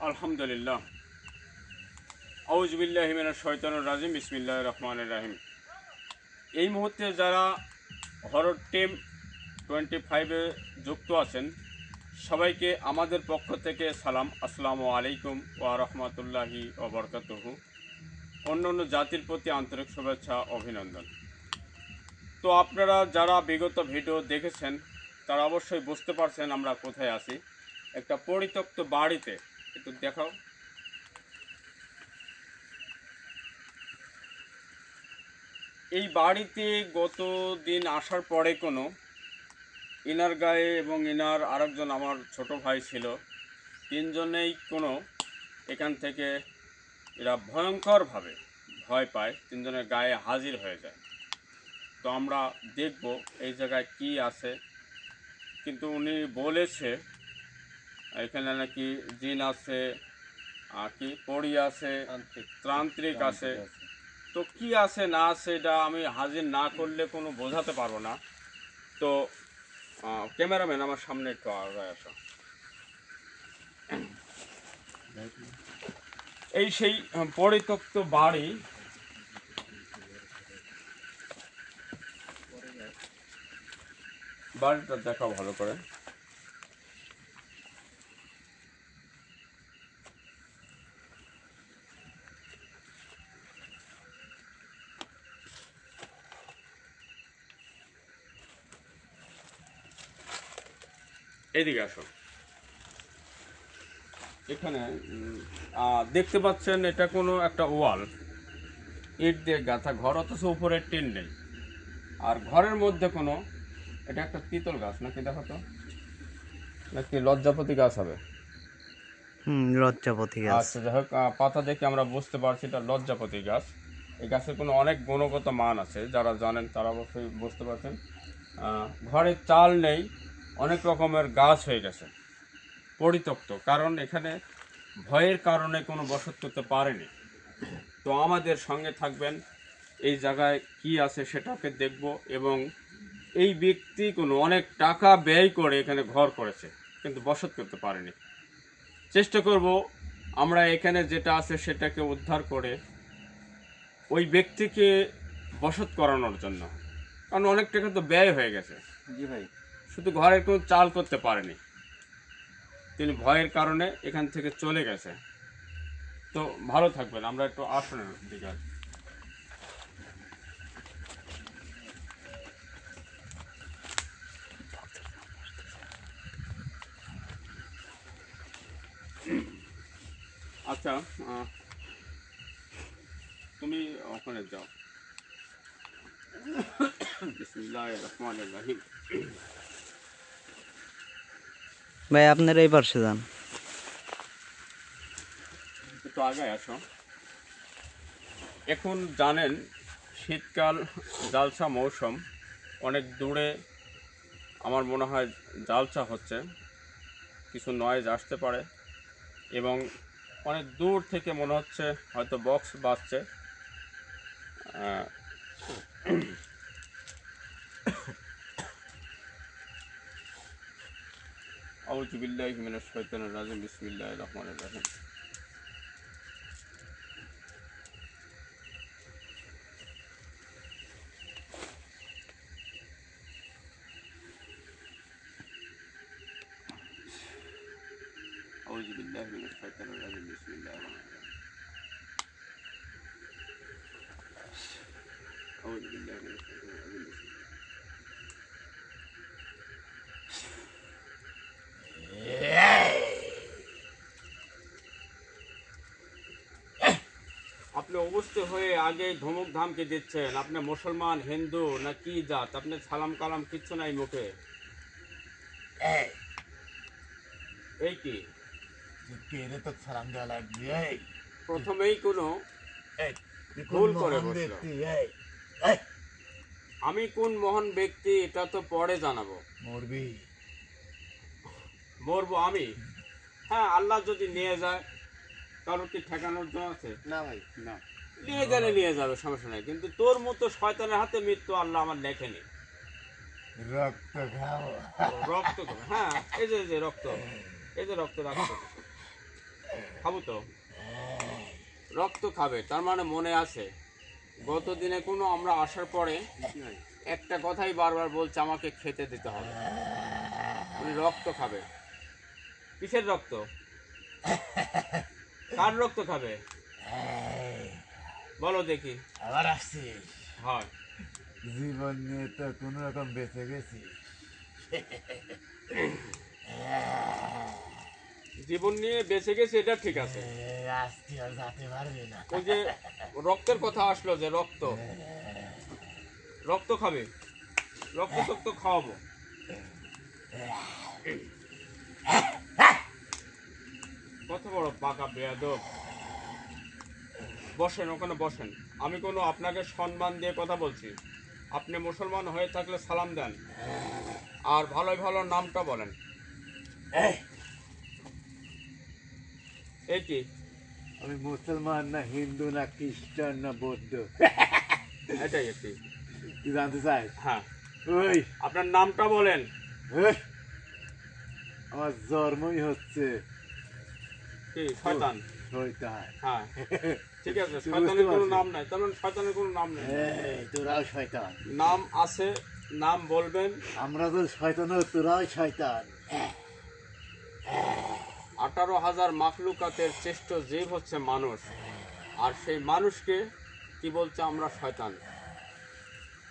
আলহামদুলিল্লাহ। আউযু বিল্লাহি মিনাশ শাইতানির রাজিম। বিসমিল্লাহির রহমানির রহিম। এই মুহূর্তে যারা হরর টিম 25-এ যুক্ত আছেন সবাইকে আমাদের পক্ষ থেকে সালাম, আসসালামু আলাইকুম ওয়া রাহমাতুল্লাহি ওয়া বারাকাতুহু। অন্য অন্য জাতির প্রতি আন্তরিক শুভেচ্ছা, অভিনন্দন। তো আপনারা যারা বিগত ভিডিও দেখেছেন তারা অবশ্যই বুঝতে পারছেন আমরা কোথায় আছি। একটা পরিত্যক্ত বাড়িতে। একটু দেখাও। এই বাড়িতে গত দিন আসার পরে কোনো ইনার গায়ে এবং ইনার আরেকজন আমার ছোট ভাই ছিল, তিনজনেই কোনো এখান থেকে এরা ভয়ঙ্করভাবে ভয় পায়, তিনজনের গায়ে হাজির হয়ে যায়। তো আমরা দেখব এই জায়গায় কি আছে, কিন্তু উনি বলেছে এখানে নাকি জিন আছে, কি পড়ি আছে, তান্ত্রিক আছে। তো কি আছে না আছে এটা আমি হাজির না করলে কোনো বোঝাতে পারবো না। তো ক্যামেরাম্যান আমার সামনে একটু আগায় আসো। এই সেই পরিত্যক্ত বাড়ি। বাড়িটা দেখাও ভালো করে। এদিকে আসো। এখানে দেখতে পাচ্ছেন এটা কোনো একটা ওয়াল, ইট দিয়ে গাঁথা ঘর, অথচ উপরে টিন নেই। আর ঘরের মধ্যে কোনো, এটা একটা তিতল গাছ নাকি, দেখো তো, নাকি লজ্জাপতি গাছ হবে। লজ্জাপতি গাছ। আচ্ছা, যাই হোক, পাতা দেখে আমরা বুঝতে পারছি এটা লজ্জাপতি গাছ। এই গাছের কোনো অনেক গুণগত মান আছে, যারা জানেন তারা অবশ্যই বুঝতে পারছেন। ঘরে চাল নেই, অনেক রকমের গাছ হয়ে গেছে, পরিত্যক্ত, কারণ এখানে ভয়ের কারণে কোনো বসত করতে পারেনি। তো আমাদের সঙ্গে থাকবেন, এই জায়গায় কি আছে সেটাকে দেখব, এবং এই ব্যক্তি কোনো অনেক টাকা ব্যয় করে এখানে ঘর করেছে কিন্তু বসত করতে পারেনি। চেষ্টা করব আমরা এখানে যেটা আছে সেটাকে উদ্ধার করে ওই ব্যক্তিকে বসত করানোর জন্য, কারণ অনেক টাকা তো ব্যয় হয়ে গেছে। জি ভাই। শুধু ঘরের কোনো চাল করতে পারেনি, তিনি ভয়ের কারণে এখান থেকে চলে গেছে। তো ভালো থাকবেন, আমরা একটু আসনের দিকে আসি। আচ্ছা, তুমি ওখানে যাও। বিসমিল্লাহির রহমানির রহিম। ভাই আপনার এই পাশে যান। একটু আগে আসো। এখন জানেন শীতকাল, জালসা মৌসুম, অনেক দূরে আমার মনে হয় জালসা হচ্ছে, কিছু নয়েজ আসতে পারে, এবং অনেক দূর থেকে মনে হচ্ছে হয়তো বক্স বাজছে। আউযু বিল্লাহি মিনাশ শাইতানির রাজিম। বিসমিল্লাহির রহমানির রহিম। আউযু বিল্লাহি মিনাশ শাইতানির রাজিম। বিসমিল্লাহির রহমানির রহিম। আউযু বিল্লাহি মিনাশ শাইতানির রাজিম। আপনি অবস্থ হয়ে আগে ধমক ধামকে দিচ্ছেন, আপনি মুসলমান, হিন্দু না কি জাত? আপনি সালাম কালাম কিচ্ছু নাই মুখে। এই কি কেড়ে তো সালাম দেওয়া লাগবে। এই প্রথমেই কোনো এই তুই কোন ভুল করে মহান বসলো। ব্যক্তি? এই এই আমি কোন মহান ব্যক্তি এটা তো পরে জানাবো। মরবি। মরবো আমি? হ্যাঁ, আল্লাহ যদি নিয়ে যায়, কারোর কি ঠেকানোর জন্য আছে? না ভাই না। নিয়ে গেলে নিয়ে যাবে, সমস্যা নাই, কিন্তু তোর মতো শয়তানের হাতে মৃত্যু আল্লাহ আমার লেখেনি। রক্ত খাও। রক্ত খাবে? হ্যাঁ, এই যে রক্ত, এই যে রক্ত রাখতে। খাবো তো। রক্ত খাবে তার মানে মনে আছে গত দিনে কোনো আমরা আসার পরে একটা কথাই বারবার বলছে আমাকে খেতে দিতে হবে। উনি রক্ত খাবে। কিসের রক্ত? কার রক্ত খাবে বলো দেখি। আবার আসছিস? হয় জীবন নিয়ে তো কোনো রকম বেঁচে গেছি। জীবন নিয়ে বেঁচে গেছে এটা ঠিক আছে। আজকে আর যেতে পারবি না। ওই যে রক্তের কথা আসলো যে রক্ত রক্ত খাবে, রক্ত শক্ত খাওয়াবো। কত বড় পাকা বেয়াদব। বসেন ওখানে বসেন। আমি কোনো আপনাকে সম্মান দিয়ে কথা বলছি। আপনি মুসলমান হয়ে থাকলে সালাম দেন আর ভালোই ভালো নামটা বলেন। এই, এই কি? আমি মুসলমান না হিন্দু না খ্রিস্টান না বৌদ্ধ? এটাই একটি। তুই জানতে চাস? হ্যাঁ, ওই আপনার নামটা বলেন। এই, আমার জন্মই হচ্ছে কি শয়তান? শয়তান। হ্যাঁ ঠিক আছে, তুই শয়তানের বুঝতে কোনো পারছিস? নাম নাই, তার মানে শয়তানের কোনো নাম নেই। এই, তোরাও শয়তান। নাম আছে, নাম বলবেন। আমরা তো শয়তান, তোরাও শয়তান। 18,000 মাখলুকাতের শ্রেষ্ঠ জীব হচ্ছে মানুষ, আর সেই মানুষকে কি বলছে আমরা শয়তান।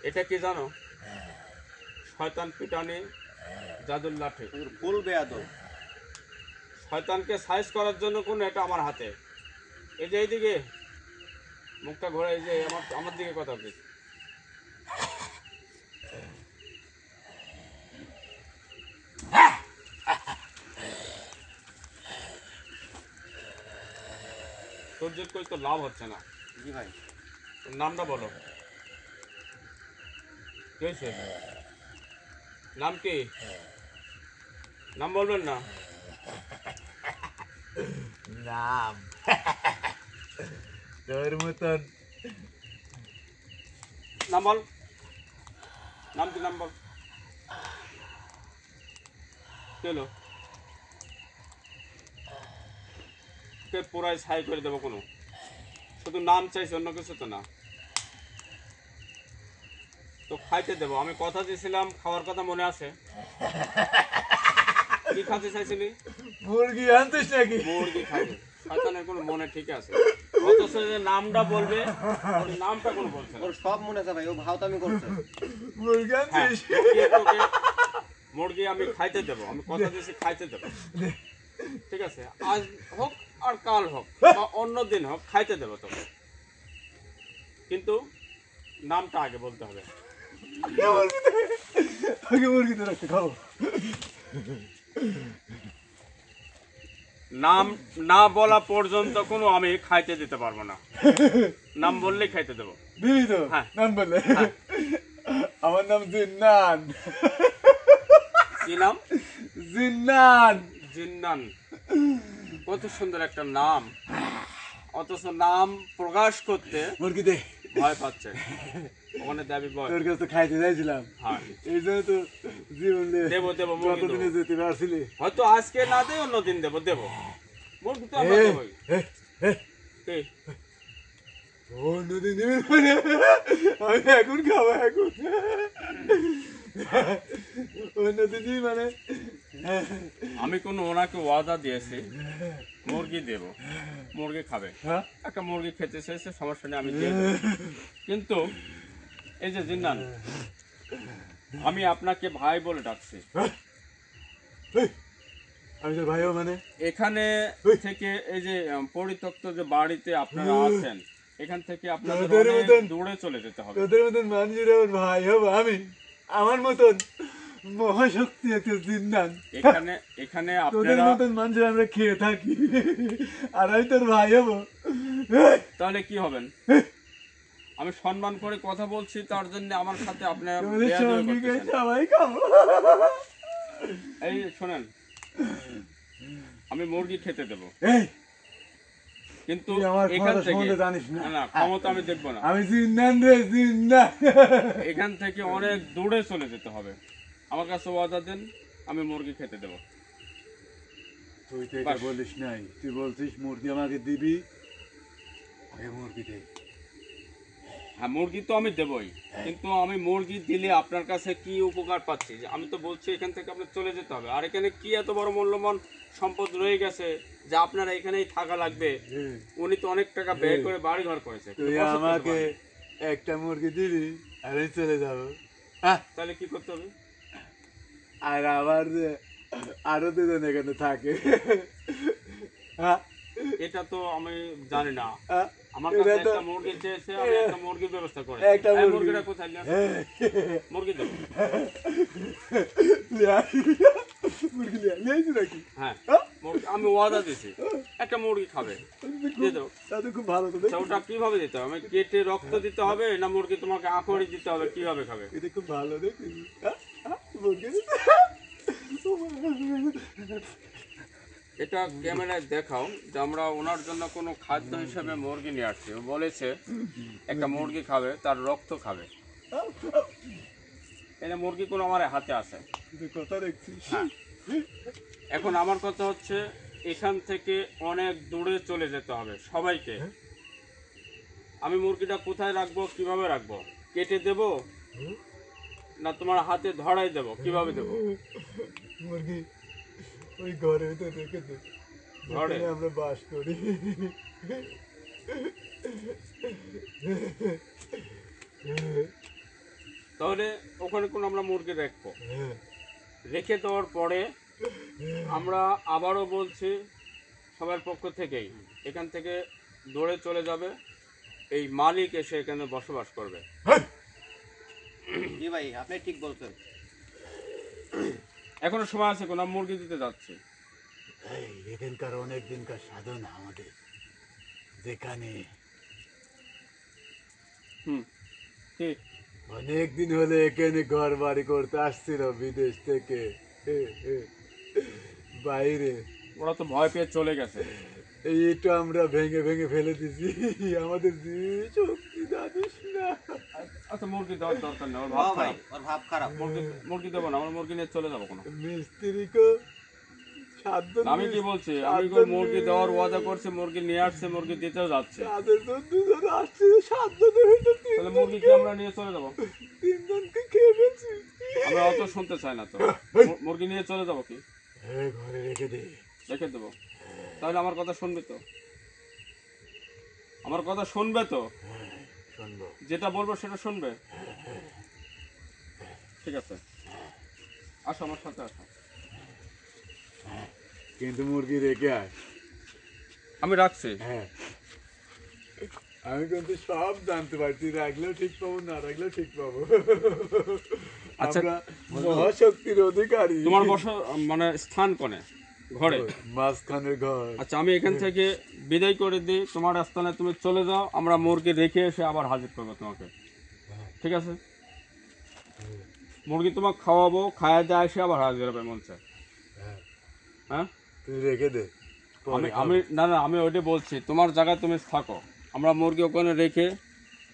এটা কি জানো? শয়তান পিটানি জাদুর লাঠি। ফুল বেয়াদব। শয়তানকে সাইজ করার জন্য কোন এটা আমার হাতে। এই যে এইদিকে মুখটা ঘোরা, এই যে আমার দিকে কথা বলছে। সহ্য করে তো লাভ হচ্ছে না। জি ভাই। তোর নামটা বলো। কি হয়েছে? নাম কি? নাম বলবেন না? নাম তোর মতন নাম বল। নাম কি? নাম বল। চলো কে পুরাই ছাই করে দেবো। কোনো শুধু নাম চাইছে, অন্য কিছু তো না। তো খাইতে দেবো। আমি কথা দিয়েছিলাম, খাওয়ার কথা মনে আছে? কি খাতে চাইছিলি? মুরগি আনতিস নাকি? মুরগি খাবে। শয়তানের কোনো মনে ঠিক আছে, অথচ যে নামটা বলবে ওর নামটা কোনো বলছে না। ওর সব মনে আছে ভাই, ও ভাওতামি করছে। মুরগি হ্যাঁ, আনতিস? মুরগি আমি খাইতে দেবো। আমি কথা দিয়েছি খাইতে দেবো। ঠিক আছে, আজ হোক আর কাল হোক বা অন্য দিন হোক খাইতে দেবো তোকে, কিন্তু নামটা আগে বলতে হবে। আগে মুরগি তো রাখতে খাবো। নাম না বলা পর্যন্ত কোনো আমি খাইতে দিতে পারবো না। নাম বললেই খাইতে দেবো। দিবি তো? হ্যাঁ। নাম বললে? হ্যাঁ। আমার নাম জিন্নান। কি নাম? জিন্নান। জিন্নান। কত সুন্দর একটা নাম, অথচ নাম প্রকাশ করতে মুরগি দে। ভয় পাচ্ছে। ওখানে দাবি ভয়। তোর কাছে তো খাইতে চাইছিলাম, হ্যাঁ এই জন্য তো জীবন দেবো দেবো, মুরগি কতদিনে দেবো। যেতে পারছিলি? হয়তো আজকে না দেয়, অন্য দিন দেবো। দেবো মুরগি তো আমরা দেবোই। কি? অন্যদিন দিবি মানে? আমি এখন খাবো এখন। অন্যদিন দিবি মানে? আমি কোনো ওনাকে ওয়াদা দিয়েছি মুরগি দেব, মুরগি খাবে। হ্যাঁ? একটা মুরগি খেতে চেয়েছে, সমস্যা নেই, আমি দিয়ে দেবো। কিন্তু এই যে জিন্নান, আমি আপনাকে ভাই বলে ডাকছি। এই, আমি তোর ভাইও মানে? এখানে থেকে এই যে পরিত্যক্ত যে বাড়িতে আপনারা আছেন, এখান থেকে আপনাদের তোদের অনেক মতন- দূরে চলে যেতে হবে। তোদের মতন মানুষের আমার ভাই হবো আমি? আমার মতন মহাশক্তি একটা জিন্নান। এখানে এখানে তোদের আপনারা মতন মানুষের আমরা খেয়ে থাকি, আর আমি তোর ভাই হবো? তাহলে কি হবেন? আমি সম্মান করে কথা বলছি, তার জন্য আমার সাথে আপনার তোদের বেয়াদবি সঙ্গে খেয়ে করতেছেন। সবাই খাবো। এই শোনেন, আমি মুরগি খেতে দেবো, এই, কিন্তু তুই আমার এখান ক্ষমতা থেকে সম্বন্ধে জানিস না। না ক্ষমতা আমি দেখবো না। আমি জিন্নান রে, জিন্নান। এখান থেকে অনেক দূরে চলে যেতে হবে। আমার কাছে ওয়াদা দেন, আমি মুরগি খেতে দেবো। তুই তো এটা বাস। বলিস নাই, তুই বলছিস মুরগি আমাকে দিবি, ওই মুরগি দে। হ্যাঁ মুরগি তো আমি দেবই, কিন্তু আমি মুরগি দিলে আপনার কাছে কি উপকার পাচ্ছি? যে আমি তো বলছি এখান থেকে আপনার চলে যেতে হবে, আর এখানে কি এত বড় মূল্যবান সম্পদ রয়ে গেছে যে আপনার এখানেই থাকা লাগবে? উনি তো অনেক টাকা ব্যয় করে বাড়ি ঘর করেছে, কিন্তু তুই বসত করতে আমাকে পারেনি। একটা মুরগি দিবি আর আমি চলে যাবো। হ্যাঁ, তাহলে কি করতে হবে? আর আমার যে আরো দুজন এখানে থাকে। হ্যাঁ, এটা তো আমি জানি না। হ্যাঁ, আমার এটা কাছে তো- একটা মুরগি চেয়েছে, আমি একটা মুরগির ব্যবস্থা করেছি। একটা এই মুরগি। মুরগিটা কোথায় নিয়ে আসো? মুরগি দেবো। মুরগি লিয়ে নিয়েছি নাকি? হ্যাঁ হ্যাঁ? আমি ওয়াদা দিছি একটা মুরগি খাবে, দিয়ে দেবো। তা তো খুব ভালো তো আচ্ছা, ওটা কিভাবে দিতে হবে? আমি কেটে রক্ত দিতে হবে না মুরগি তোমাকে আঁকড়ি দিতে হবে? কিভাবে খাবে? এটা খুব ভালো দেখি। হ্যাঁ? হ্যাঁ? মুরগি এটা ক্যামেরায় দেখাও যে আমরা ওনার জন্য কোনো খাদ্য হিসেবে মুরগি নিয়ে আসছি। ও বলেছে একটা মুরগি খাবে, তার রক্ত খাবে। এটা মুরগি কোনো আমার হাতে আছে। তুই কথা দেখছিস? হ্যাঁ। এখন আমার কথা হচ্ছে এখান থেকে অনেক দূরে চলে যেতে হবে সবাইকে। আমি মুরগিটা কোথায় রাখবো, কিভাবে রাখবো? কেটে দেব না তোমার হাতে ধরাই দেব? কিভাবে দেব? মুরগি ওই ঘরের ভিতরে রেখে দে, ঘরে? যেখানে আমরা বাস করি। তাহলে ওখানে কোনো আমরা মুরগি রাখবো। রেখে দেওয়ার পরে আমরা আবারও বলছি সবার পক্ষ থেকেই এখান থেকে দৌড়ে চলে যাবে, এই মালিক এসে এখানে বসবাস করবে। জি ভাই, আপনি ঠিক বলছেন। এখনো সময় আছে, কোনো মুরগি দিতে যাচ্ছি। এই এখানকার অনেক দিনকার সাধনা আমাদের, যেখানে ঠিক অনেক দিন হলে এখানে ঘর বাড়ি করতে আসছিল বিদেশ থেকে বাইরে। ওরা তো ভয় পেয়ে চলে গেছে। এইটা আমরা ভেঙে ভেঙে ফেলে দিছি, আমাদের যে শক্তি জানিস না। আচ্ছা মুরগি দেওয়ার দরকার নেই, ওর হ্যাঁ ভাব ভাই, খারাপ। ওর ভাব খারাপ। মুরগি দেবো না, আমরা মুরগি নিয়ে চলে যাবো কোনো। মিস্ত্রিকে সাধ্য আমি কি বলছি, আমি কই মুরগি দেওয়ার ওয়াদা করছি, মুরগি নিয়ে আসছে, মুরগি দিতেও যাচ্ছে। তাদের তো দুজন আসছে, সাধ্য দেবে তো তাহলে মুরগি কি আমরা নিয়ে চলে যাবো? তিনজনকে খেয়ে ফেলছি। আমরা অত শুনতে চাই না তো। মুরগি নিয়ে চলে যাবো কি? হ্যাঁ, ঘরে রেখে দে। রেখে দেবো? তাহলে আমার কথা শুনবে তো? আমার কথা শুনবে তো? শুনবো। যেটা বলবো সেটা শুনবে? ঠিক আছে, আসো আমার সাথে আসো। কিন্তু মুরগি রেখে আয়। আমি রাখছি। হ্যাঁ, আমি কিন্তু সব জানতে পারছি, রাখলেও ঠিক পাবো, না রাখলেও ঠিক পাবো। আচ্ছা, আমরা মহাশক্তির অধিকারী। তোমার মানে স্থান কোনে? ঘরে? মাঝখানের ঘর। আচ্ছা, আমি এখান থেকে বিদায় করে দিই, তোমার স্থানে তুমি চলে যাও, আমরা মুরগি রেখে এসে আবার হাজির করবো তোমাকে। ঠিক আছে? মুরগি তোমাকে খাওয়াবো, খাওয়া যায় এসে আবার হাজির হবে মন চায়। হ্যাঁ, হ্যাঁ, তুই রেখে দে। আমি আমি না না, আমি ওইটা বলছি, তোমার জায়গায় তুমি থাকো, আমরা মুরগি ওখানে রেখে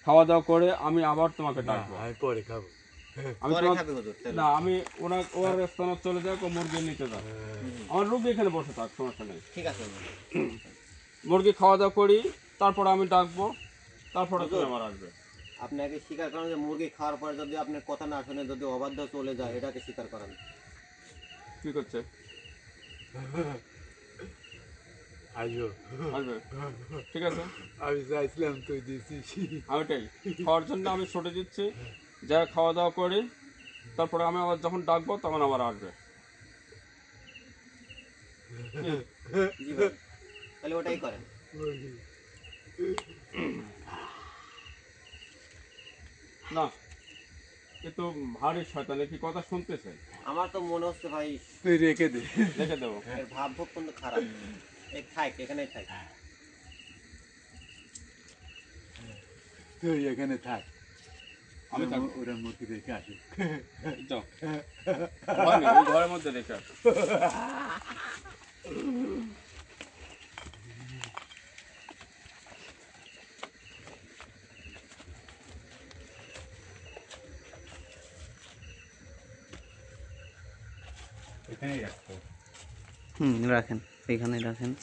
খাওয়া দাওয়া করে আমি আবার তোমাকে ডাকবো। আমি পরে খাবো। আমি পরে তোমার খাবে হুজুর তাহলে। না, আমি ওনার স্থানে চলে যাক, ও মুরগি নিতে যাক। আমার রুগী এখানে বসে থাক, সমস্যা নেই। ঠিক আছে হুজুর। মুরগি খাওয়া দাওয়া করি, তারপরে আমি ডাকবো, তারপরে তুমি আমার আসবে। আপনি আগে স্বীকার করেন যে মুরগি খাওয়ার পরে যদি আপনার কথা না শুনে যদি অবাধ্য চলে যায়, এটাকে স্বীকার করেন। কি করছে? আসবো। আসবে? ঠিক আছে, আমি চাইছিলাম তুই দিছিস। ওইটাই খাওয়ার জন্য আমি ছুটে দিচ্ছি, যা খাওয়া দাওয়া করি, তারপরে আমি আবার যখন ডাকবো তখন আবার আসবে। জি ভাই, তাহলে ওটাই করেন। মুরগি। না, কিন্তু ভারী শয়তান, কি কথা শুনতেছে? আমার তো মনে হচ্ছে ভাই তুই রেখে দে। রেখে দেবো। এর ভাব ভোগ কিন্তু খারাপ। এই থাক, এখানেই থাক। তুই এখানে থাক, আমি থাকবো। ওরা মুরগি রেখে আসুক। যাও, ভয় নেই, ওই ঘরের মধ্যে রেখে আসো। এখানেই রাখতো। রাখেন। এখানে রাখেন।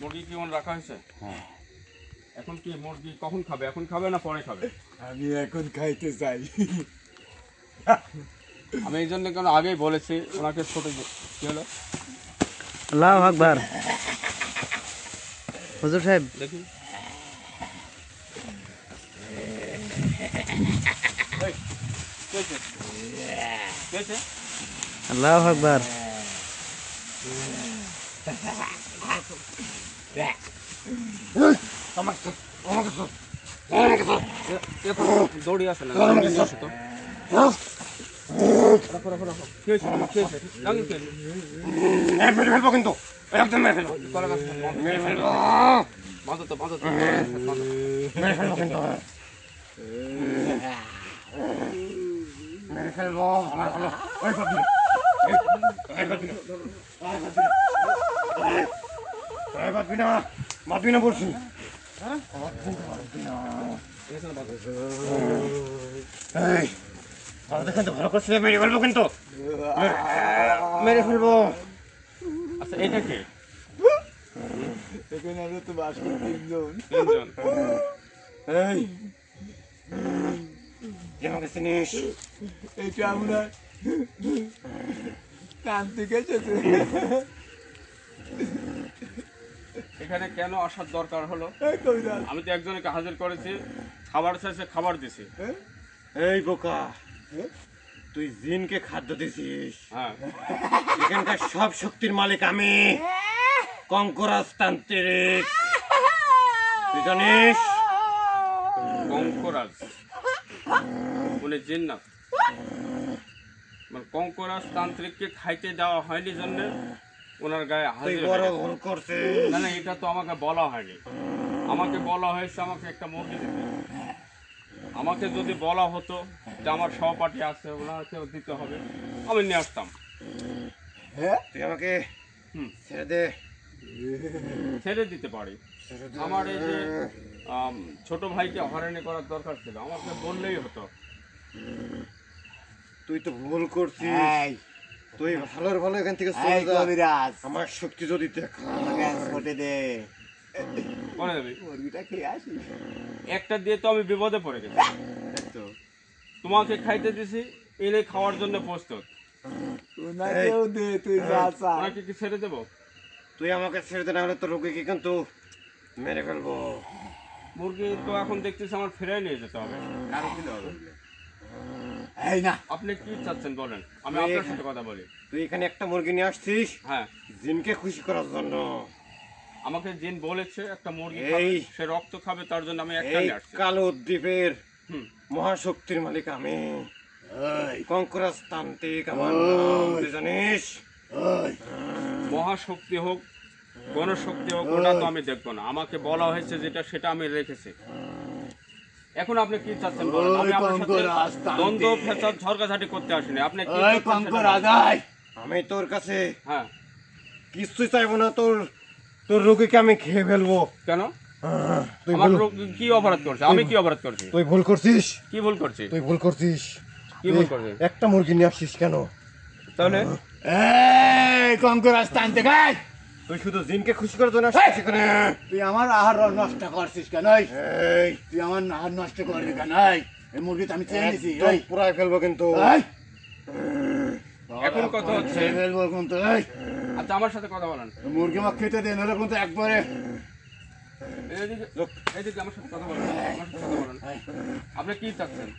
মুরগি কি ওখানে রাখা হয়েছে? এখন কি মুরগি কখন খাবে? এখন খাবে না পরে খাবে? আমি এখন খাইতে চাই। আমি এই জন্য কেন আগেই বলেছি ওনাকে ছোট কি হলো আল্লাহু আকবার। হুজুর সাহেব দেখি আল্লাহু আকবার। দৌড়ি আসে না তো মেরে ফেলবো কিন্তু, একদম মেরে ফেলবো, মেরে ফেলবো, মেরে ফেলবো কিন্তু, মেরে ফেলবো। ওই পাবি না, বাঁধবি না, বাঁধবি না বলছি। দেখেন তো ভালো করছে, মেরে ফেলবো কিন্তু, মেরে ফেলবো। আচ্ছা এটা কে? এখানে আমরা তো বাস করি তিনজন। এই আমাকে চিনিস? এটা আমরা কান্তি গেছে। এখানে কেন আসার দরকার হলো? এই কবিতা, আমি তো একজনকে হাজির করেছি, খাবার চাইছে, খাবার দিছি। এই বোকা, তুই জিনকে খাদ্য দিছিস। হ্যাঁ, এখানকার সব শক্তির মালিক আমি, কঙ্করাজতান্ত্রিক, তুই জানিস? কঙ্করাজ বলে জিন্নাত, মানে কঙ্করাজ তান্ত্রিককে খাইতে দেওয়া হয়নি জন্য ওনার গায়ে তুই হাজির বড় হয়ে গেছে। ভুল করছিস। না না, এটা তো আমাকে বলা হয়নি। আমাকে বলা হয়েছে আমাকে একটা মুরগি দিতে। আমাকে যদি বলা হতো যে আমার সহপাঠী আছে ওনাকেও দিতে হবে, আমি নিয়ে আসতাম। তুই আমাকে হুম। ছেড়ে দে, ছেড়ে দিতে পারি। ছেড়ে দে। আমার এই যে ছোট ভাইকে হয়রানি করার দরকার ছিল, আমাকে বললেই হতো। তুই তো ভুল করছিস। এই, তুই ভালোর ভালো এখান থেকে এই চলে যা। কবিরাজ, আমার শক্তি যদি দেখা, আমাকে ছোটে দে, করে দেবি মুরগিটা খেয়ে আসি। একটা দিয়ে তো আমি বিপদে পড়ে গেছি। এই তো, তোমাকে খাইতে দিছি, এনে খাওয়ার জন্য প্রস্তুত। ওনাকেও দে, তুই যা চা। ওনাকে কি ছেড়ে দেবো? তুই আমাকে ছেড়ে দে, না হলে তোর রোগীকে কিন্তু মেরে ফেলবো। মুরগি তো এখন দেখতেছি আমার ফিরে নিয়ে যেতে হবে। আরো দিতে হবে। এই না, আপনি কি চাচ্ছেন বলেন, আমি তুই আপনার সাথে কথা বলি। তুই এখানে একটা মুরগি নিয়ে আসছিস হ্যাঁ, জিনকে খুশি করার জন্য। আমাকে জিন বলেছে একটা মুরগি এই- খাবে, সে রক্ত খাবে, তার জন্য আমি একটা এই নিয়ে আসছি। কালো দ্বীপের হুম। মহাশক্তির মালিক আমি, এই, কঙ্করাজতান্ত্রিক আমার নাম, তুই জানিস? এই, মহাশক্তি হোক, গণশক্তি হোক, ওটা তো আমি দেখবো না। আমাকে বলা হয়েছে যেটা সেটা আমি রেখেছি। এখন আপনি কি চাচ্ছেন বলেন? আমি ওই আপনার কঙ্করাজ সাথে তান্ত্রিক। দ্বন্দ্ব ফেসাদ ঝড়কাঝাটি করতে আসিনি। আপনি কি ওই করছেন সেটা কঙ্করাজ, বলেন। এই, আমি তোর কাছে হ্যাঁ, কিছুই চাইবো না, তোর তোর রোগীকে আমি খেয়ে ফেলবো। কেন? তুই আমার ভুল- লোক কি অপরাধ করছে? আমি কি অপরাধ করছি? তুই ভুল করছিস, কি ভুল করছি? তুই ভুল করছিস। কি ভুল করছি? একটা মুরগি নিয়ে আসছিস কেন? তাহলে এই কঙ্করাজ তান্ত্রিক, এই, তুই শুধু জিনকে খুশি করার জন্য আসছিস এখানে? তুই আমার আহার নষ্ট করছিস কেন? এই, এই তুই আমার আহার নষ্ট করবি কেন? এই মুরগি তো আমি চেয়ে নিছি। একদম এই, পুরাই ফেলবো কিন্তু। এই, এখন কথা হচ্ছে, খেয়ে ফেলবো কিন্তু। এই, আচ্ছা আমার সাথে কথা বলেন। মুরগি মাছ খেতে দে, নাহলে কিন্তু একবারে এইদিকে এইদিকে আমার সাথে কথা বলেন, আমার সাথে কথা বলেন। আপনি কি চাচ্ছেন?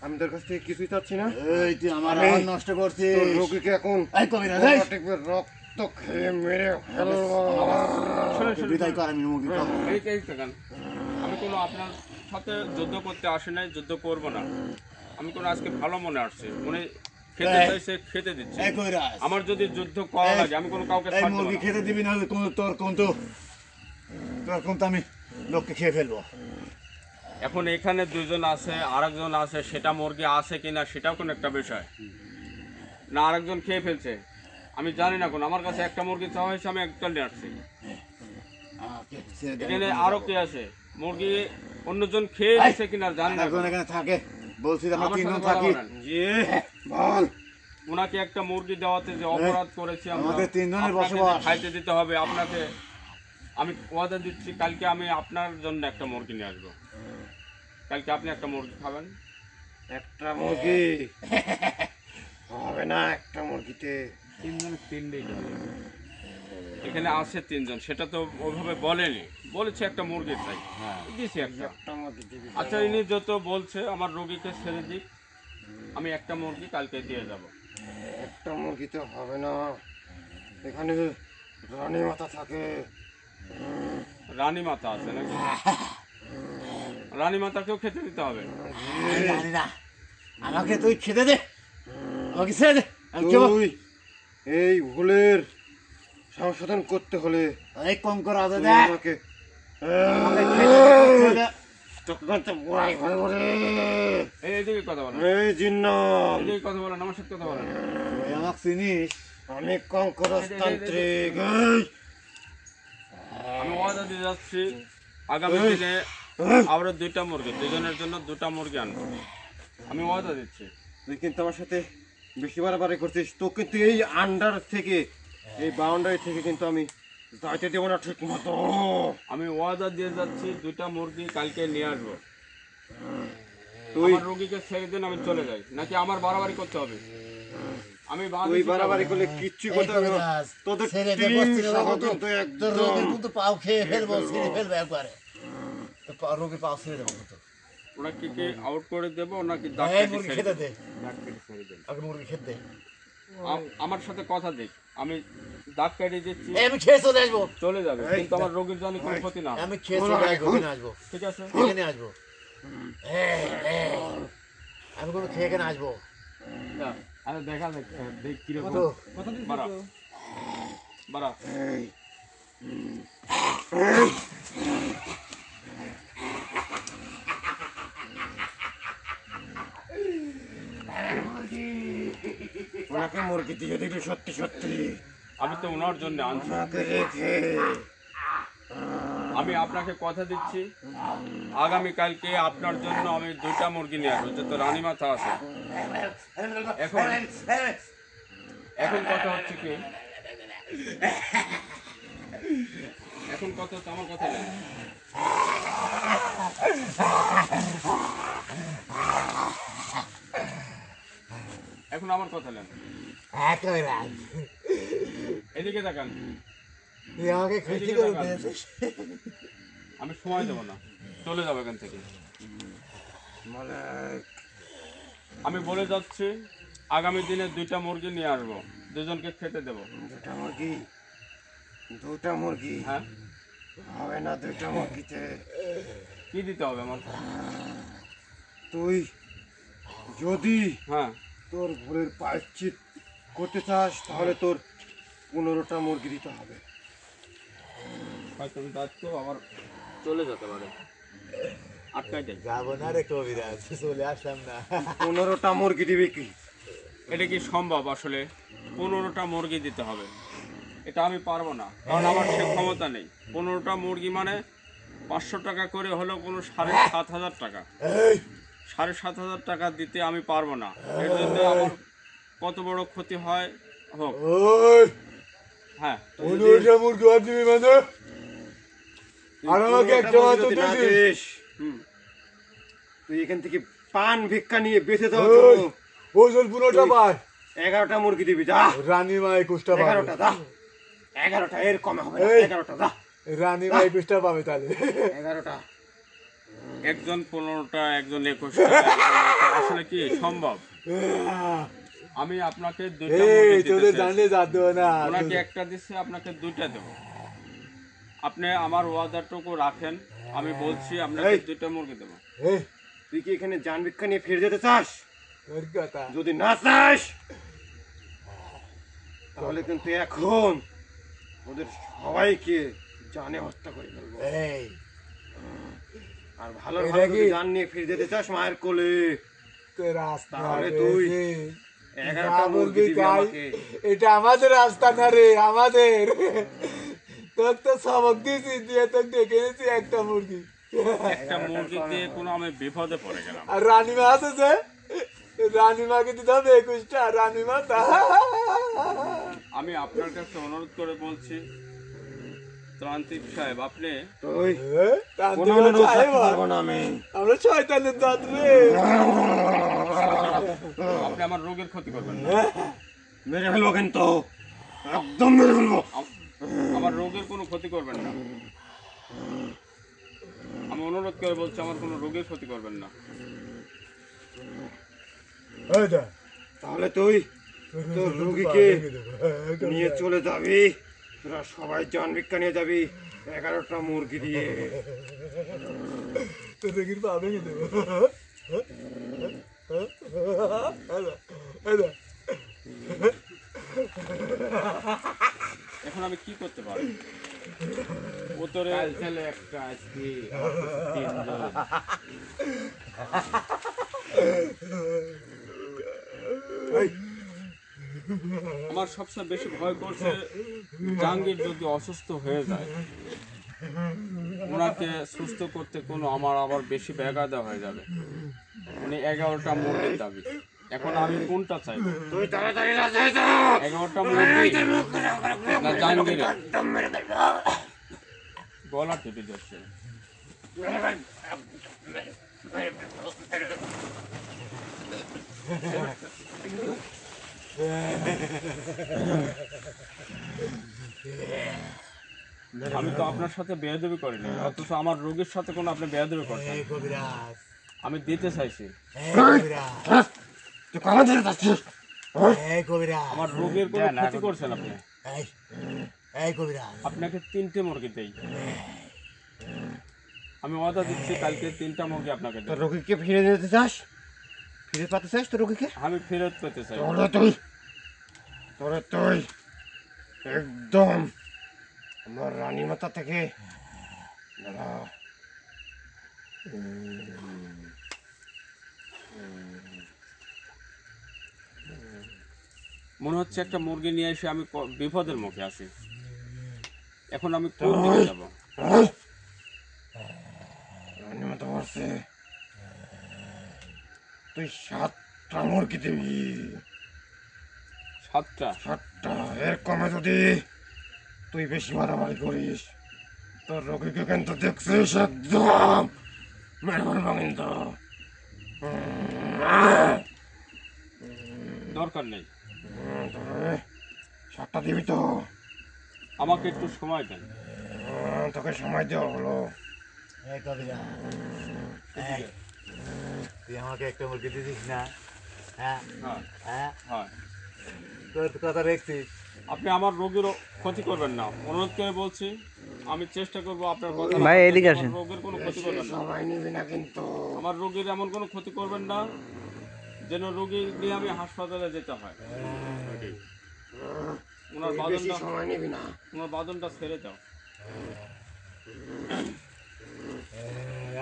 আমি তোর কাছ থেকে কিছুই চাচ্ছি না। এই তুই আমার আমি- আহার নষ্ট করছিস। তোর রোগীকে এখন এই কবিরাজ, এই, রক্ত খেয়ে মেরে ফেলবো। শুনুন, শুনুন, বিদায় কর, আমি মুরগি খাবো। এই দেখেন, আমি কোনো আপনার সাথে যুদ্ধ করতে আসি নাই, যুদ্ধ করব না। আমি কোনো আজকে ভালো মনে আসছে, উনি খেতে এই- চাইছে, খেতে দিচ্ছে। এই কবিরাজ, আমার যদি যুদ্ধ করা এই- লাগে আমি কোনো কাউকে এই ছাড় দেব মুরগি না। খেতে দিবি নাহলে কিন্তু তোর কিন্তু আমি লোককে খেয়ে ফেলবো। এখন এখানে দুজন আছে, আরেকজন আছে, সেটা মুরগি আছে কিনা সেটাও কোনো একটা বিষয় না, আরেকজন খেয়ে ফেলছে আমি জানি না। কোন আমার কাছে একটা মুরগি চাওয়া হয়েছে, আমি একটা নিয়ে আসছি। এখানে আরো কে আছে মুরগি, অন্যজন খেয়ে দিচ্ছে কিনা জানি না। এখানে থাকে বলছি আমরা আমার তিনজন সাথে কথা থাকি। বলেন। বল ওনাকে একটা মুরগি দেওয়াতে যে অপরাধ করেছি আমরা, আমাদের তিনজনের আপনাকে যে বসবাস। খাইতে দিতে হবে আপনাকে। আমি ওয়াদা দিচ্ছি কালকে আমি আপনার জন্য একটা মুরগি নিয়ে আসবো। কালকে আপনি একটা মুরগি খাবেন। একটা মুরগি হবে না, একটা মুরগিতে তিনজনের তিনটেই খাবে। এখানে আছে তিনজন, সেটা তো ওইভাবে বলেনি, বলেছে একটা মুরগি চাই, দিয়েছি একটা। একটা মুরগি দিবি। আচ্ছা ইনি যত বলছে আমার রোগীকে ছেড়ে দিক, আমি একটা মুরগি কালকে দিয়ে যাব। একটা মুরগিতে হবে না, এখানে রানী মাথা থাকে। রানী মাতা আছে নাকি? রানী মাতাকেও খেতে দিতে হবে। জানি না, আমাকে তুই খেতে দে, আমাকে ছেড়ে দে। তুই এই ভুলের সংশোধন করতে হলে অনেক কম করা হবে তুই আমাকে এইদিকে কথা বলেন, এই জিন্নাত, এইদিকে কথা বলেন, আমার সাথে কথা বলেন। তুই আমাকে চিনিস? আমি কঙ্করস্তান্ত্রিক। আমি ওয়াদা দিয়ে যাচ্ছি আগামী দিনে আরো দুইটা মুরগি, দুজনের জন্য দুটা মুরগি আনবো। আমি ওয়াদা দিচ্ছি। তুই কিন্তু আমার সাথে বেশি বাড়াবাড়ি করছিস, তো কিন্তু এই আন্ডার থেকে, এই বাউন্ডারি থেকে কিন্তু আমি যাইতে দেবো না ঠিক মতো। আমি ওয়াদা দিয়ে যাচ্ছি দুইটা মুরগি কালকে নিয়ে আসবো। তুই আমার রোগীকে ছেড়ে দিন, আমি চলে যাই, নাকি আমার বাড়াবাড়ি করতে হবে? আমি তুই বাড়াবাড়ি করলে কিচ্ছু করতে হবে না। তোদের টিম সহ কিন্তু একদম পাও খেয়ে ফেলবো, ছিঁড়ে ফেলবো একবারে। রোগী পাও ছিঁড়ে দেবো তো। ওনাকে কি আউট করে দেবো নাকি এই ডাক্তার মুরগি খেতে দে, আগে মুরগি খেতে দে। আমার সাথে কথা দিক, আমি দাগ কেটে দিচ্ছি, এই আমি খেয়ে চলে আসবো, চলে যাবে, কিন্তু আমার রোগীর জানি কোনো ক্ষতি না হয়। আমি খেয়ে চলে আসবো, এখানে আসবো, ঠিক আছে? এখানে আসবো। আমি কোনো খেয়ে এখানে আসবো। আরে দেখা যাক দেখ কিরকম তো বাড়া বাড়া। ওনাকে মুরগি দিয়ে দিলি সত্যি সত্যি আমি তো ওনার জন্য আনছি। আমাকে রেখে আমি আপনাকে কথা দিচ্ছি আগামীকালকে আপনার জন্য আমি দুইটা মুরগি নিয়ে আসবো, যত রানী মাথা আছে। এখন এখন কথা হচ্ছে কি, এখন কথা হচ্ছে আমার কথা নেই। এখন আমার কথা নেন, এদিকে তাকান। আমাকে এদিকে তাকান। আমি সময় দেবো না, চলে যাবো এখান থেকে। আমি বলে যাচ্ছি আগামী দিনে দুইটা মুরগি নিয়ে আসবো, দুজনকে খেতে দেবো। দুটা মুরগি হ্যাঁ, হবে না, দুটা মুরগিতে কি দিতে হবে আমার? তুই যদি হ্যাঁ, তোর ভুলের প্রায়শ্চিত করতে চাস তাহলে তোর 15টা মুরগি দিতে হবে। হয়তো আমি দায়িত্ব আবার চলে যেতে পারে, আটকাই দেয়। যাবো না রে কবিরাজ, চলে আসলাম না। 15টা মুরগি দিবি কি? এটা কি সম্ভব? আসলে 15টা মুরগি দিতে হবে, এটা আমি পারবো না, কারণ আমার সে ক্ষমতা নেই। 15টা মুরগি মানে 500 টাকা করে হলেও কোনো 7,500 টাকা, 7,500 টাকা দিতে আমি পারবো না। এর জন্য আমার কত বড় ক্ষতি হয় হোক। হ্যাঁ, মুরগি আর দিবি মানে? আর আমাকে একটা মাত্র যদি না দিবি? দিস, হুম, তুই এখান থেকে পান ভিক্ষা নিয়ে বেঁচে যাও। ওজন 15টা পায়, 11টা মুরগি দিবি, যা। রানী মা 21টা পাবে। 11টা যা, 11টা, এর কমে হবে না। এই। 11টা যা, রানী মা 21টা পাবে তাহলে। 11টা। একজন 15টা, একজন 21টা, আসলে কি সম্ভব? আমি আপনাকে দুইটা মুরগি এই দিতে তোদের চাইছি। জানলে যাতে না। ওনাকে একটা দিচ্ছে, আপনাকে দুইটা দেবো। আপনি আমার ওয়াদাটুকু রাখেন, আমি বলছি আপনাকে এই। দুইটা মুরগি দেবো। এই তুই কি এখানে জান ভিক্ষা নিয়ে ফিরে যেতে চাস? তোর কথা। যদি না চাস তাহলে কিন্তু এখন ওদের সবাইকে জানে হত্যা করে ফেলবো। এই আর ভালো এটা ভালো কি? যদি জান নিয়ে ফিরে যেতে চাস মায়ের কোলে, তোর রাস্তা তাহলে রে, তুই রে। 11টা যা মুরগি বলবি দিবি তাই। আমাকে। এটা আমাদের রাস্তা না রে, আমাদের। তোর তো সবক দিয়েছি, দিয়ে তোকে ডেকে এনেছি একটা মুরগি। একটা মুরগি দিয়ে কোনো আমি বিপদে পড়ে গেলাম। আর রানীমা আছে যে, রানীমাকে দিতে হবে 21টা, রানীমা তা। আমি আপনার কাছে অনুরোধ করে বলছি, ত্রান্তিক সাহেব, আপনি তুই তান্ত্রিক কোনো অনুরোধ সাহেব, রাখতে পারবো না আমি। আমরা শয়তানের দাঁত রে। আপনি আমার রোগের ক্ষতি করবেন না। মেরে ফেলবো কিন্তু, একদম মেরে ফেলবো। আমার রোগের কোনো ক্ষতি করবেন না। আমি অনুরোধ করে বলছি, আমার কোনো রোগের ক্ষতি করবেন না। তাহলে তুই তোর রুগীকে নিয়ে চলে যাবি, তোরা সবাই জন ভিক্ষা নিয়ে যাবি 11টা মুরগি দিয়ে। তোর রোগীর পা ভেঙে দেবো। এখন আমি কি করতে পারি? উত্তরে একটা আজকে আমার সবচেয়ে বেশি ভয় করছে জাহাঙ্গীর যদি অসুস্থ হয়ে যায়, ওনাকে সুস্থ করতে কোনো আবার বেশি ব্যাঘাত হয়ে যাবে। উনি 11টা মুরগির দাবি। এখন আমি কোনটা চাই? তুই তাড়াতাড়ি রাজি হয়ে যা। 11টা মুরগি না জাহাঙ্গীর? গলা টিপে যাচ্ছে। আমি তো আপনার সাথে বেয়াদবি করিনি, অথচ আমার রোগীর সাথে কোনো আপনি বেয়াদবি করছেন। কবিরাজ, আমি দিতে চাইছি। কবিরাজ, তুই কখন থেকে যাচ্ছিস? কবিরাজ, আমার রোগের কোনো ক্ষতি করছেন আপনি। এই কবিরাজ, আপনাকে 3টে মুরগি দেই। আমি ওয়াদা দিচ্ছি, কালকে 3টা মুরগি আপনাকে তোর দেব। রুগীকে ফিরে যেতে চাস? ফিরে পাতে চাস তোর রুগীকে? আমি ফেরত পেতে চাই। তোরে তুই একদম আমার রানী মাতা থেকে দাঁড়া। মনে হচ্ছে একটা মুরগি নিয়ে এসে আমি বিপদের মুখে আছি। এখন আমি কোন দিকে যাব? রানী মাতা বলছে তুই 7টা মুরগি দিবি। 7টা? 7টা, এর কমে যদি তুই বেশি মারামারি করিস তোর রোগীকে কিন্তু দেখছিস একদম মেরে ফেলবো কিন্তু। দরকার নেই, তবে 7টা দিবি তো? আমাকে একটু সময় দেন। তোকে সময় দেওয়া হলো। তুই আমাকে একটা মুরগি দিছিস না? হ্যাঁ, হ্যাঁ, হ্যাঁ, হ্যাঁ। তোর কথা রেখছিস। আপনি আমার রোগেরও ক্ষতি করবেন না, অনুরোধ করে বলছি। আমি চেষ্টা করবো আপনার কথা ভাই, রাখার এদিকে জন্য। আসেন। আমার রোগের কোনো ক্ষতি করবেন না। সময় নিবি না কিন্তু। আমার রোগীর এমন কোনো ক্ষতি করবেন না যেন রোগী নিয়ে আমি হাসপাতালে যেতে হয়। ওনার তুই বেশি বাদনটা সময় নিবি না। ওনার বাদনটা ছেড়ে দাও।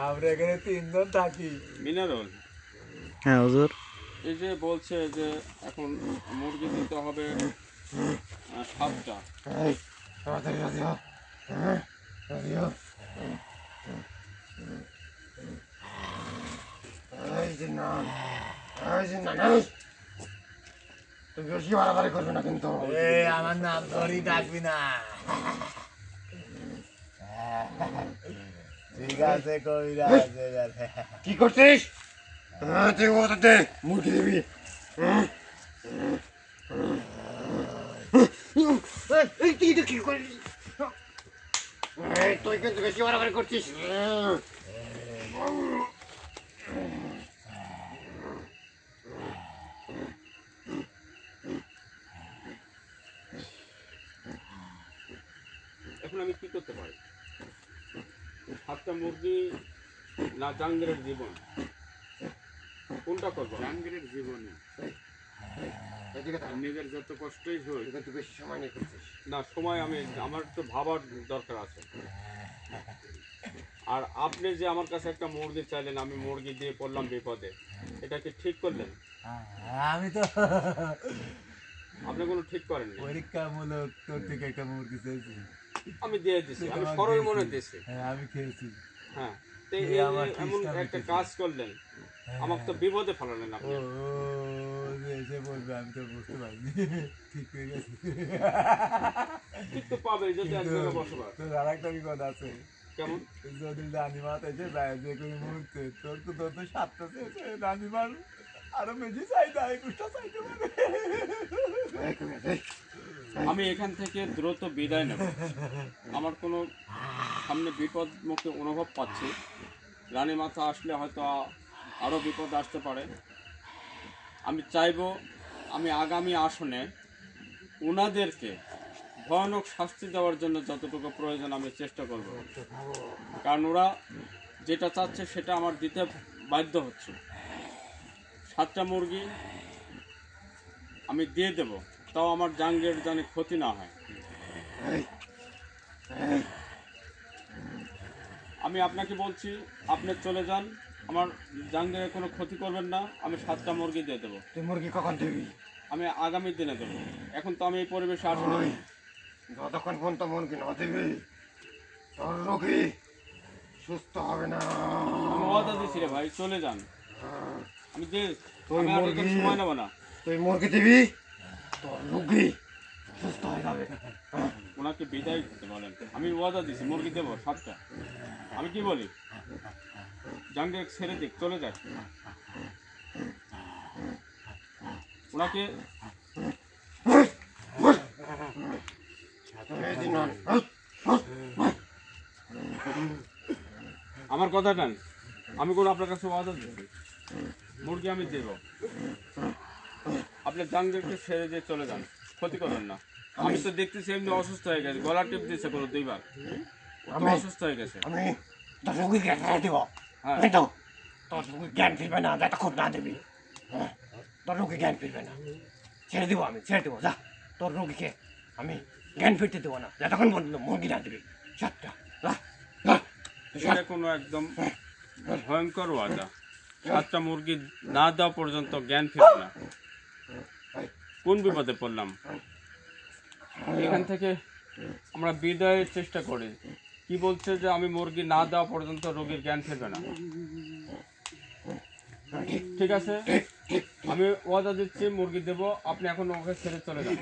আমরা এখানে 3 জন থাকি। মিনারল, হ্যাঁ হুজুর। এই যে বলছে যে এখন মুরগি দিতে হবে 7টা। এই তাড়াতাড়ি রাজি হ। রাজি হ। এই যে না, এই যে না, এই। তুই বেশি বাড়াবাড়ি করবি না কিন্তু। আমার নাম ধরি ডাকবি না। ঠিক আছে কবিরাজ, ঠিক আছে। কি করছিস? তুই ওটা দে, মুরগি দিবি। এই তুই এটা কি করলি? এই তুই কিন্তু বেশি বাড়াবাড়ি করছিস। এখন আমি কি করতে পারি? 7টা মুরগি না জাহাঙ্গীরের জীবন, কোনটা করবো? জাহাঙ্গীরের জীবনে এদিকে তাকা। নিজের যত কষ্টই হোক তুই কিন্তু বেশি সময় নিয়ে করছিস। না, সময় আমার তো ভাবার দরকার আছে। আর আপনি যে আমার কাছে একটা মুরগি চাইলেন, আমি মুরগি দিয়ে পড়লাম বিপদে, এটা কি ঠিক করলেন? আমি তো আপনি কোনো ঠিক করেননি। পরীক্ষামূলক তোর থেকে একটা মুরগি চেয়েছি। আমি দিয়ে দিছি, আমি তোমাকে সরল মনে দিয়েছি। দিছি। হ্যাঁ আমি খেয়েছি। হ্যাঁ, তো তুই এই আমার যে এমন তৃষ্ণা একটা মিটেছে। কাজ করলেন, আমাকে তো বিপদে ফেলালেন ও আপনি। যে এসে বলবে আমি তো বুঝতে পারিনি। ঠিক হয়ে গেছে। ঠিক তো পাবে, যদি এক কিন্তু জায়গায় বসবাস। তোর আর একটা বিপদ আছে। কেমন? যদি রানীমাত এসে যায় যে কোনো মুহূর্তে তোর তো সাতটা চেয়েছে, রানীমার আরো বেশি চাইতে 21টা চাইতে পারে। এই কবিরাজ, এই। আমি এখান থেকে দ্রুত বিদায় নেব। আমার কোনো সামনে বিপদ মুখে অনুভব পাচ্ছি। রানী মাথা আসলে হয়তো আরও বিপদ আসতে পারে। আমি চাইবো আমি আগামী আসনে ওনাদেরকে ভয়ানক শাস্তি দেওয়ার জন্য যতটুকু প্রয়োজন আমি চেষ্টা করব, কারণ ওরা যেটা চাচ্ছে সেটা আমার দিতে বাধ্য হচ্ছে। 7টা মুরগি আমি দিয়ে দেব, তাও আমার জাঙ্গের যেন ক্ষতি না হয়। আমি আপনাকে বলছি, আপনি চলে যান, আমার জাঙ্গের কোনো ক্ষতি করবেন না। আমি 7টা মুরগি দিয়ে দেবো, তুই মুরগি কখন দিবি? আমি আগামী দিনে দেবো। এখন তো আমি এই পরিবেশে আসিনি। ওই, যতক্ষণ পর্যন্ত মুরগি না দিবি তোর রোগী সুস্থ হবে না। আমি ওয়াদা দিছি রে ভাই, চলে যান। আমি যে তুই আমি আর মুরগি এখানে সময় নেবো না। তুই মুরগি দিবি তোর রোগী সুস্থ হয়ে যাবে। ওনাকে বিদায় দিতে বলেন। আমি ওয়াদা দিছি মুরগি দেবো 7টা। আমি কি বলি, জাঙ্গের ছেড়ে দিক, চলে যাক। ওনাকে এই দিন আমার কথা নেন, আমি কোনো আপনার কাছে ওয়াদা দিচ্ছি, মুরগি আমি দেব। আপনি জাঙ্গেরকে ছেড়ে দিয়ে চলে যান, ক্ষতি করবেন না। আমি তো দেখতেছি এমনি অসুস্থ হয়ে গেছে, গলা টিপ দিয়েছে কোনো 2বার, আমি অসুস্থ হয়ে গেছে। আমি তোর রোগীকে ছেড়ে দিব। হ্যাঁ। কিন্তু তোর রোগী জ্ঞান ফিরবে না যতক্ষণ না দিবি। হ্যাঁ, তোর রোগী জ্ঞান ফিরবে না। ছেড়ে দিব, আমি ছেড়ে দিব। যা, তোর রোগীকে আমি জ্ঞান ফিরতে দেবো না যতক্ষণ পর্যন্ত মুরগি না দিবি। 7টা যা, যা, যা। এটা কোনো একদম ভয়ঙ্কর ওয়াদা। 7টা মুরগি না দেওয়া পর্যন্ত জ্ঞান ফিরবে না। কোন বিপদে পড়লাম। এখান থেকে আমরা বিদায়ের চেষ্টা করি। কি বলছে যে আমি মুরগি না দেওয়া পর্যন্ত রোগীর জ্ঞান ফিরবে না। ঠিক আছে, আমি ওয়াদা দিচ্ছি মুরগি দেব। আপনি এখন ওকে ছেড়ে চলে যান,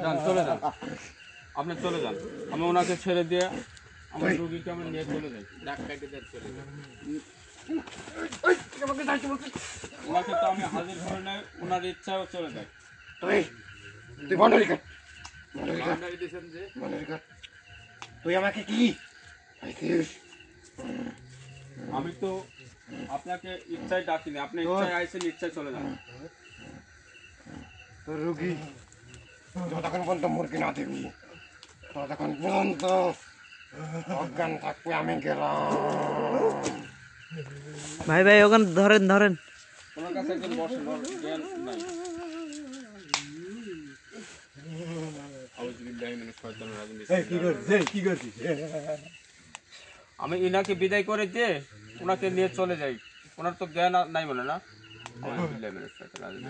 যান চলে যান, আপনি চলে যান। আমি ওনাকে ছেড়ে দিয়ে আমার রোগীকে আমি নিয়ে চলে যাই, ডাক কাটে দিয়ে চলে যাই। ওনাকে তো আমি হাজির করে নেই, ওনার ইচ্ছাও চলে যায়। তুই তুই বন্ডারি কাট, বাউন্ডারি দিয়েছেন যে বন্ডারি কাট। তুই আমাকে কি পাইছিস? আমি তো আপনাকে ইচ্ছায় ডাকিনি, আপনি ইচ্ছায় আইছেন, ইচ্ছায় চলে যান। তোর রোগী যতক্ষণ পর্যন্ত মুরগি না দিবি ততক্ষণ পর্যন্ত অজ্ঞান থাকবে। আমি গেলাম। ভাই ভাই ওখানে ধরেন ধরেন। ওনার কাছে একজন বসেন, ওর জ্ঞান নাই। আউযুবিল্লাহি মিনাশ শাইতানির রাজিম। কি করছিস? আমি ইনাকে বিদায় করে দিয়ে ওনাকে নিয়ে চলে যাই। ওনার তো জ্ঞান নাই মনে না। আউযুবিল্লাহি মিনাশ শাইতানির রাজিম।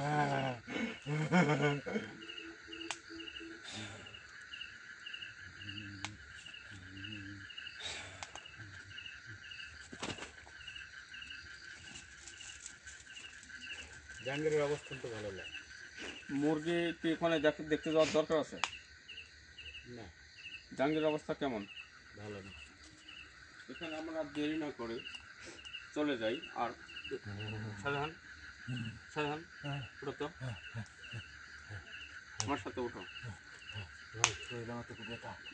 জাহাঙ্গীরের অবস্থান তো ভালো লাগে মুরগি কি ওখানে দেখতে যাওয়ার দরকার আছে? না, জাহাঙ্গীরের অবস্থা কেমন? ভালো না। এখানে আমরা দেরি না করে চলে যাই। আর শাহজাহান, শাহজাহান উঠো তো, আমার সাথে উঠো।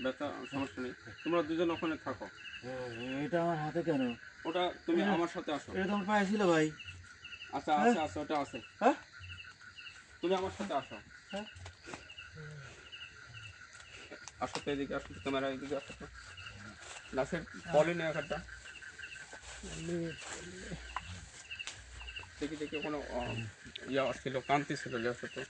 ব্যথা সমস্যা নেই, তোমরা দুজন ওখানে থাকো। এটা আমার হাতে কেন? ওটা তুমি আমার সাথে আসো। এটা তো আমার পায়ে ছিল ভাই। আচ্ছা আছে আছে, ওটা আছে। হ্যাঁ? তুমি আমার সাথে আসো। হ্যাঁ? আসো তো এদিকে, আসো তো, ক্যামেরা এদিকে আসো তো। নাসের পলি নেই একটা। দেখি দেখি ওখানে ইয়া ছিল, কান্তি ছিল, লেখা তো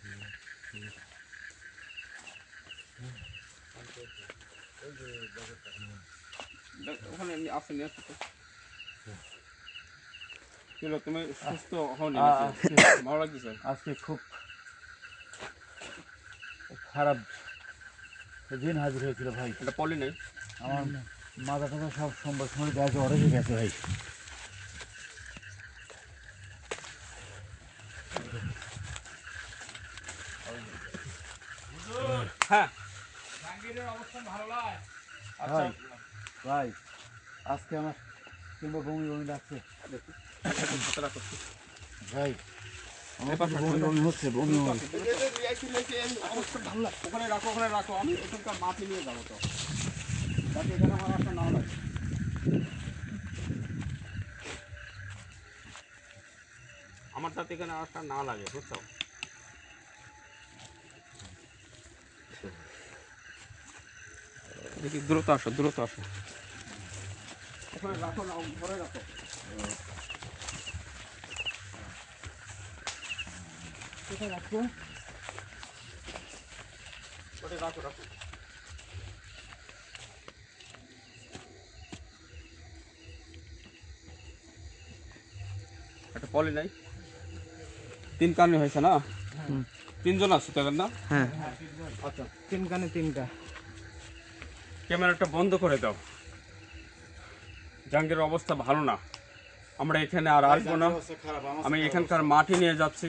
ওখানে এমনি আছে, নিয়ে আসো তো। চলো, তুমি সুস্থ হওনি নাকি? ভালো লাগতেছে? আজকে খুব খারাপ দিন হাজির হয়েছিল ভাই। এটা পলি নেই। আমার মাথা টাথা সব সম্ভব সময় গাছ অরেঞ্জ গেছে ভাই। হ্যাঁ ভাই ভাই আজকে আমার কিংবা বমি বমি লাগছে ভাই, আমার তো বমি বমি হচ্ছে, বমি বমি। ওখানে রাখো, ওখানে রাখো, আমি এখানকার মাটি নিয়ে যাবো তো, যাতে এখানে আমার আসা না লাগে। আমার যাতে এখানে আসা না লাগে, বুঝছো? দেখি, দ্রুত আসো, দ্রুত আসো। ওখানে রাখো না, ঘরে রাখো। কোথায় রাখবো? ওটা রাখো, রাখো। একটা পলি নাই, 3 কানে হয়েছে না? 3 জন আছে তো না? হ্যাঁ আচ্ছা, 3 কানে 3টা। ক্যামেরাটা বন্ধ করে দাও। জাহাঙ্গীরের অবস্থা ভালো না, আমরা এখানে আর আসবো না। আমি এখানকার মাটি নিয়ে যাচ্ছি,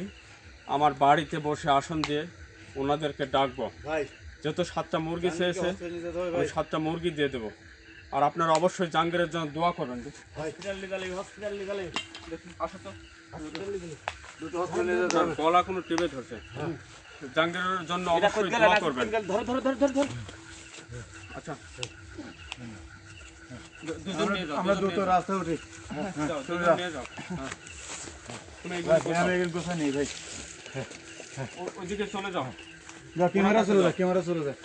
আমার বাড়িতে বসে আসন দিয়ে ওনাদেরকে ডাকবো। ভাই যেহেতু 7টা মুরগি চেয়েছে, আমি 7টা মুরগি দিয়ে দেবো। আর আপনারা অবশ্যই জাহাঙ্গীরের জন্য দোয়া করবেন। আসো তো। গলা কোনো টিপে ধরছে, জাহাঙ্গীরের জন্য অবশ্যই দোয়া করবেন। আচ্ছা, দুজন নিয়ে যাও, আমরা দুজন দ্রুত নিয়ে যাও। রাস্তা উঠি। যাও, দুজন নিয়ে যাও। হ্যাঁ। তুমি এইগুলো গোছাও। গোছা নেই ভাই। ওইদিকে চলে যাও। ক্যামেরা চলে যায়, ক্যামেরা চলে যায়।